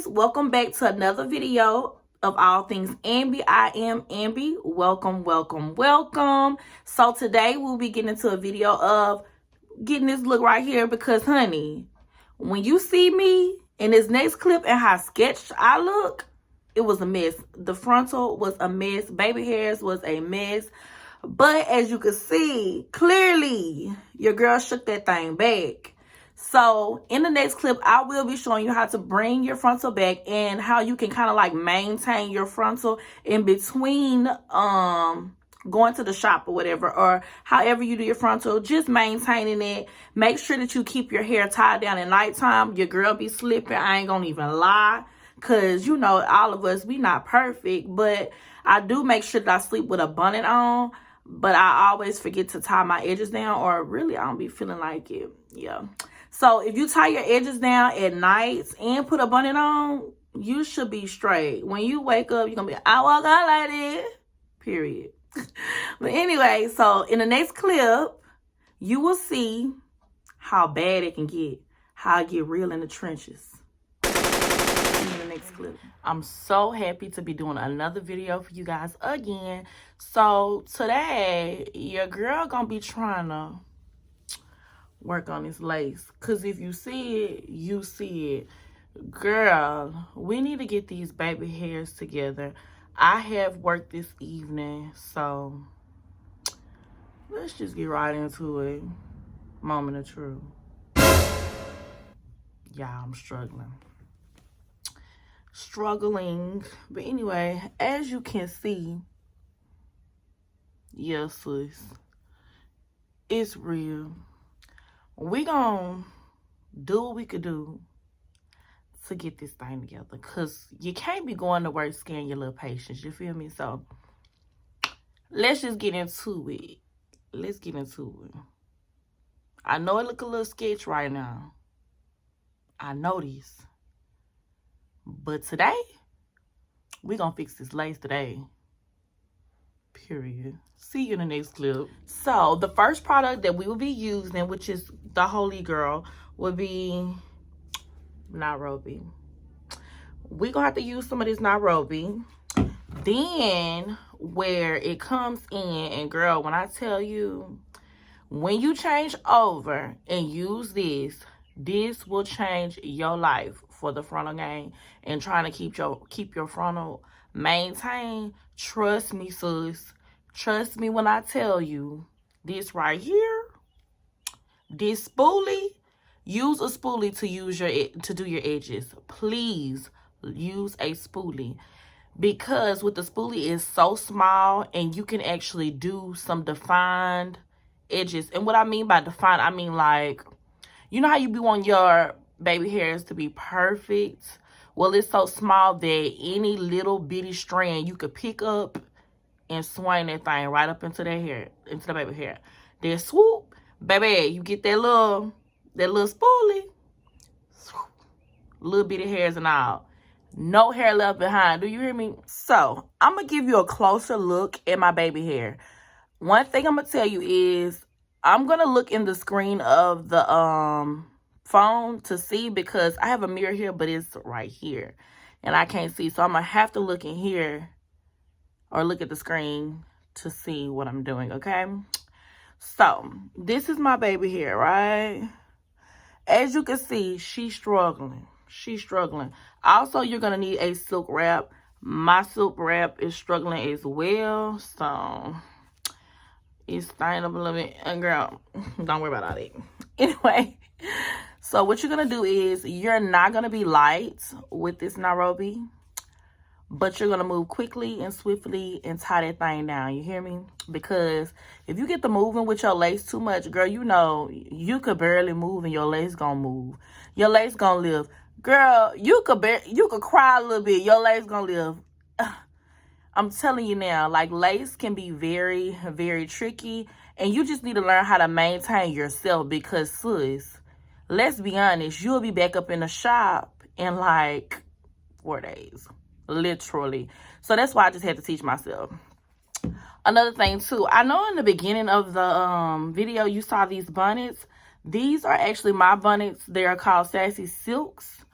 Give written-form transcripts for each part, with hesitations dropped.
friendlies, welcome back to another video of All Things Ambee. I am Ambee. Welcome. So today we'll be getting into a video of getting this look right here because, honey, when you see me in this next clip and how sketched I look, it was a mess. The frontal was a mess. Baby hairs was a mess. But as you can see, clearly your girl shook that thing back. So in the next clip, I will be showing you how to bring your frontal back and how you can kind of like maintain your frontal in between going to the shop or whatever, or however you do your frontal, just maintaining it. Make sure that you keep your hair tied down at nighttime. Your girl be slipping, I ain't gonna even lie, because you know all of us, we not perfect, but I do make sure that I sleep with a bonnet on. But I always forget to tie my edges down, or really I don't be feeling like it. Yeah. So if you tie your edges down at night and put a bonnet on, you should be straight. When you wake up, you're going to be, I woke up like this. Period. But anyway, so in the next clip, you will see how bad it can get. How I get real in the trenches. In the next clip. I'm so happy to be doing another video for you guys again. So today, your girl going to be trying to work on this lace, because if you see it, you see it. Girl, we need to get these baby hairs together. I have work this evening, so let's just get right into it. Moment of truth. Yeah, I'm struggling, but anyway, as you can see, yeah, sis, it's real. We gonna do what we could do to get this thing together, because you can't be going to work scaring your little patients, you feel me? So let's just get into it. I know it look a little sketch right now, I know this, but today we gonna fix this lace today, period. See you in the next clip. So the first product that we will be using, which is the holy girl, would be Nairobi. We're gonna have to use some of this Nairobi. Then where it comes in, and girl, when I tell you, when you change over and use this will change your life for the frontal game and trying to keep your frontal maintained. Trust me, sis. Trust me when I tell you, this right here, this spoolie, use a spoolie to do your edges. Please use a spoolie, because with the spoolie is so small and you can actually do some defined edges. And what I mean by defined, I mean like, you know how you be wanting your baby hairs to be perfect? Well, it's so small that any little bitty strand you could pick up and swing that thing right up into their hair, into the baby hair. Then swoop, baby, you get that little spoolie, swoop, little bitty hairs and all. No hair left behind. Do you hear me? So I'm gonna give you a closer look at my baby hair. One thing I'm gonna tell you is I'm gonna look in the screen of the phone to see, because I have a mirror here, but it's right here and I can't see. So I'm gonna have to look in here or look at the screen to see what I'm doing, okay? So this is my baby hair, right? As you can see, she's struggling. Also, you're gonna need a silk wrap. My silk wrap is struggling as well, so it's staying up a little bit. And girl, don't worry about all that. Anyway, so what you're gonna do is, you're not gonna be light with this Nairobi, but you're gonna move quickly and swiftly and tie that thing down. You hear me? Because if you get to moving with your lace too much, girl, you know you could barely move and your lace gonna move. Your lace gonna live. Girl, you could cry a little bit. Your lace gonna live. I'm telling you now, like, lace can be very, very tricky, and you just need to learn how to maintain yourself, because sis, let's be honest, you'll be back up in the shop in like 4 days. Literally. So that's why I just had to teach myself. Another thing too, I know in the beginning of the video you saw these bonnets. These are actually my bonnets. They are called Sassy Silks,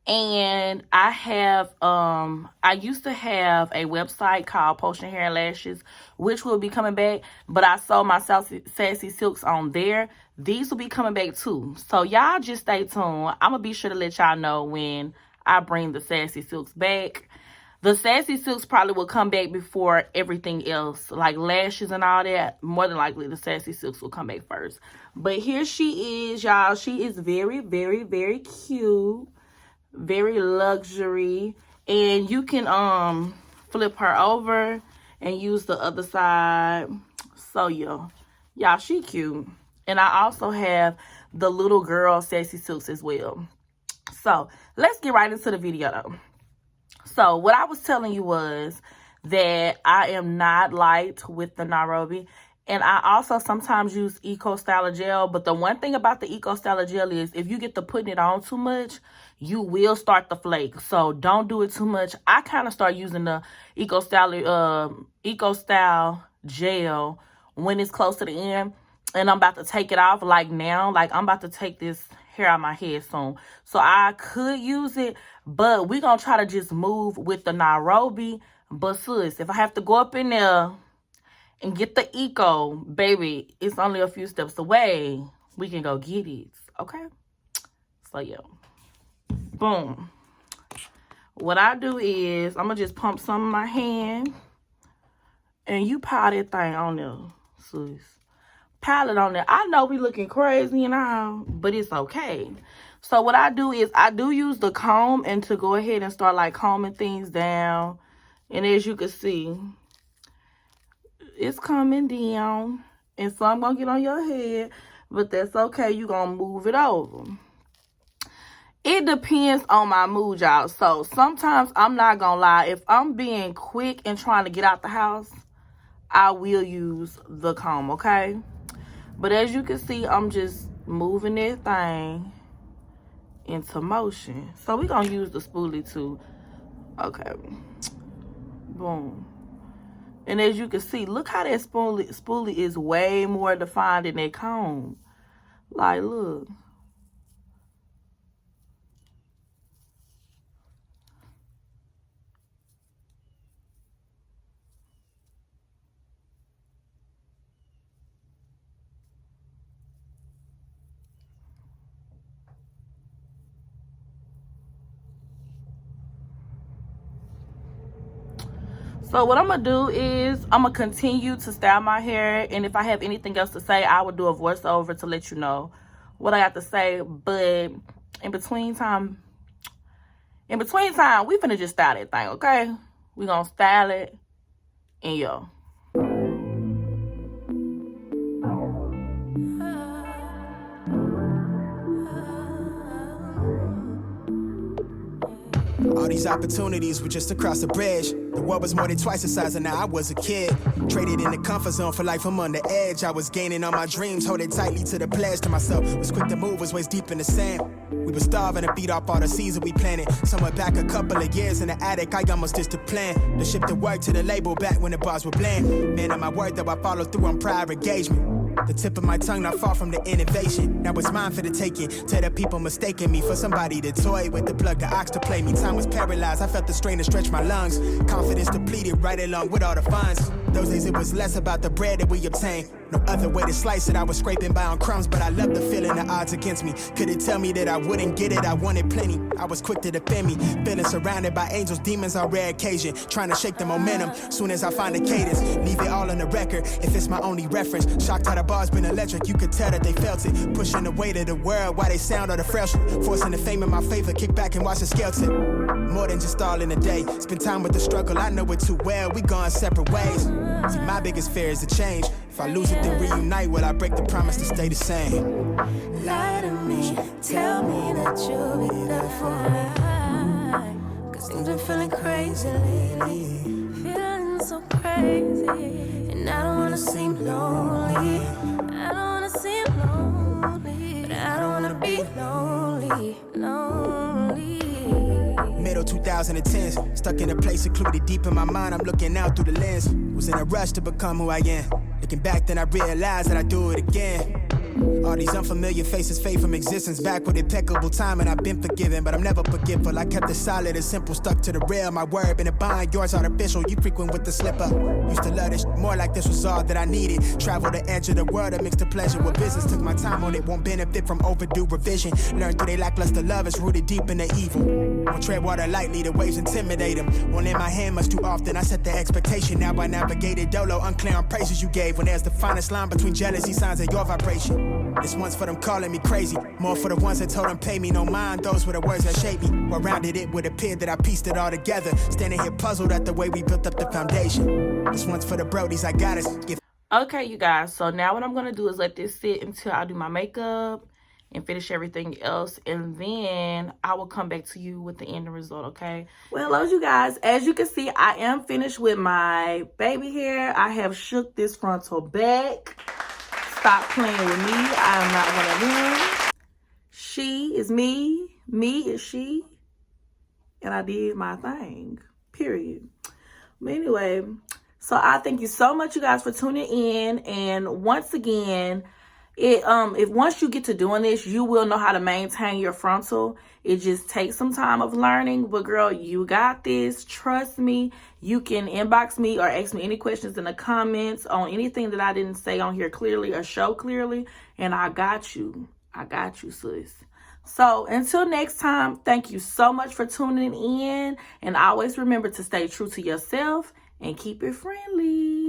And I have I used to have a website called Potion Hair and Lashes, which will be coming back, but I sold my Sassy Silks on there. These will be coming back too, so y'all just stay tuned. I'm gonna be sure to let y'all know when I bring the Sassy Silks back. The Sassy Silks probably will come back before everything else, like lashes and all that. More than likely, the Sassy Silks will come back first. But here she is, y'all. She is very, very, very cute. Very luxury. And you can flip her over and use the other side. So, yeah. Y'all, she cute. And I also have the little girl Sassy Silks as well. So, let's get right into the video, though. So, what I was telling you was that I am not light with the Nairobi. And I also sometimes use Eco Styler Gel. But the one thing about the Eco Styler Gel is if you get to putting it on too much, you will start to flake. So, don't do it too much. I kind of start using the Eco Style Gel when it's close to the end. And I'm about to take it off like now. Like, I'm about to take this hair out of my head soon. So I could use it, but we're going to try to just move with the Nairobi. But sis, if I have to go up in there and get the Eco, baby, it's only a few steps away. We can go get it, okay? So, yeah. Boom. What I do is, I'm going to just pump some in my hand. And you pile that thing on there, sis. Pile it on there. I know we looking crazy and all, but it's okay. So what I do is I do use the comb and to go ahead and start like combing things down. And as you can see, it's coming down. And some gonna get on your head, but that's okay. You gonna move it over. It depends on my mood, y'all. So sometimes I'm not gonna lie. If I'm being quick and trying to get out the house, I will use the comb, okay? But as you can see, I'm just moving that thing into motion. So we're going to use the spoolie too. Okay. Boom. And as you can see, look how that spoolie is way more defined than that comb. Like, look. So what I'm going to do is I'm going to continue to style my hair. And if I have anything else to say, I will do a voiceover to let you know what I have to say. But in between time, we finna just style that thing, okay? We going to style it. And yo. All these opportunities were just across the bridge. The world was more than twice the size, and now I was a kid. Traded in the comfort zone for life, I'm on the edge. I was gaining on my dreams, holding tightly to the pledge to myself. Was quick to move, was waist deep in the sand. We were starving to beat off all the seeds that we planted. Somewhere back a couple of years in the attic, I almost ditched the plan. To ship the work to the label back when the bars were bland. Man, on my word, though I followed through on prior engagement. The tip of my tongue not far from the innovation. Now it's mine for the taking. Tell the people mistaking me for somebody to toy with the plug, the ox to play me. Time was paralyzed, I felt the strain to stretch my lungs. Confidence depleted right along with all the funds. Those days it was less about the bread that we obtained. No other way to slice it, I was scraping by on crumbs. But I loved the feeling, the odds against me. Could it tell me that I wouldn't get it? I wanted plenty. I was quick to defend me. Feeling surrounded by angels, demons on rare occasion. Trying to shake the momentum, soon as I find a cadence. Leave it all on the record, if it's my only reference. Shocked how the bars been electric, you could tell that they felt it. Pushing the weight of the world while they sound all the fresh. Forcing the fame in my favor, kick back and watch the scale tip. More than just all in a day. Spend time with the struggle, I know it too well. We going separate ways. See, my biggest fear is to change. If I lose it, then reunite. Will I break the promise to stay the same? Lie to me, tell me that you'll be there for me. Cause things been feeling crazy lately. Feeling so crazy. And I don't wanna seem lonely. I don't wanna seem lonely. But I don't wanna be lonely, lonely. Middle 2010s, stuck in a place secluded deep in my mind. I'm looking out through the lens. Was in a rush to become who I am. Looking back, then I realized that I do it again. All these unfamiliar faces fade from existence. Back with impeccable time and I've been forgiven, but I'm never forgetful. I kept it solid and simple, stuck to the rail. My word been a bind, yours artificial. You frequent with the slipper. Used to love this more like this was all that I needed. Travel the edge of the world to mix the pleasure with business. Took my time on it, won't benefit from overdue revision. Learned through they lackluster love is rooted deep in the evil. Won't tread water lightly, the waves intimidate them. Won't lend my hand much too often, I set the expectation. Now I navigated dolo, unclear on praises you gave. When there's the finest line between jealousy signs and your vibration. This one's for them calling me crazy, more for the ones that told them pay me no mind. Those were the words that shaped me. Well rounded it would appear that I pieced it all together. Standing here puzzled at the way we built up the foundation. This one's for the brodies, I got us. Okay, you guys, so now what I'm going to do is let this sit until I do my makeup and finish everything else, and then I will come back to you with the end result, okay? Well, hello, you guys. As you can see, I am finished with my baby hair. I have shook this frontal back. Stop playing with me. I am not one of them. She is me. Me is she. And I did my thing, period. But anyway, so I thank you so much, you guys, for tuning in. And once again, if once you get to doing this, you will know how to maintain your frontal. It just takes some time of learning, but girl, you got this. Trust me. You can inbox me or ask me any questions in the comments on anything that I didn't say on here clearly or show clearly, and I got you. I got you, sis. So until next time, thank you so much for tuning in, and always remember to stay true to yourself and keep it friendly.